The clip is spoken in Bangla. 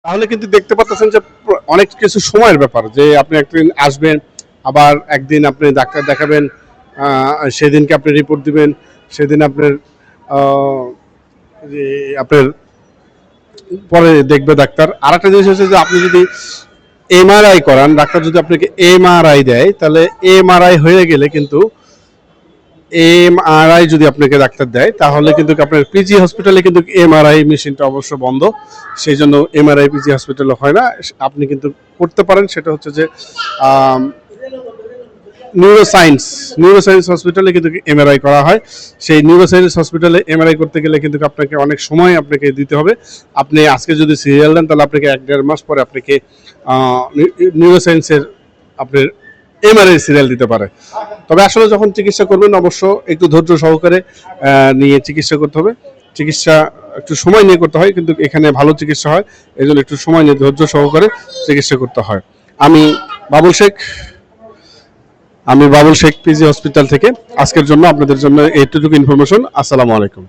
তাহলে কিন্তু দেখতে পাচ্ছেন যে অনেক কিছু সময়ের ব্যাপার, যে আপনি একদিন আসবেন, আবার একদিন আপনি ডাক্তার দেখাবেন, সেদিনকে আপনি রিপোর্ট দিবেন, সেদিন আপনার যে আপনার পরে দেখবে ডাক্তার। আর একটা জিনিস হচ্ছে যে আপনি যদি এমআরআই করান, ডাক্তার যদি আপনাকে এমআরআই দেয়, তাহলে এমআরআই হয়ে গেলে কিন্তু এমআরআই যদি আপনাকে ডাক্তার দেয়, তাহলে কিন্তু আপনার পিজি হসপিটালে কিন্তু এমআরআই মেশিনটা অবশ্য বন্ধ, সেই জন্য এমআরআই পিজি হসপিটালে হয় না। আপনি কিন্তু করতে পারেন, সেটা হচ্ছে যে নিউরোসায়েন্স হসপিটালে কিন্তু এমআরআই করা হয়। সেই নিউরোসায়েন্স হসপিটালে এমআরআই করতে গেলে কিন্তু আপনাকে অনেক সময় আপনাকে দিতে হবে। আপনি আজকে যদি সিরিয়াল দেন, তাহলে আপনাকে 1-1.5 মাস পরে আপনাকে নিউরোসায়েন্সের আপনার এমআরআই সিরিয়াল দিতে পারে। তবে আসলে যখন চিকিৎসা করবেন, অবশ্য একটু ধৈর্য সহকারে নিয়ে চিকিৎসা করতে হবে। চিকিৎসা একটু সময় নিয়ে করতে হয়, কিন্তু এখানে ভালো চিকিৎসা হয়, এই জন্য একটু সময় নিয়ে ধৈর্য সহকারে চিকিৎসা করতে হয়। আমি বাবুল শেখ পিজি হসপিটাল থেকে আজকের জন্য আপনাদের জন্য এইটুকু ইনফরমেশন। আসসালামু আলাইকুম।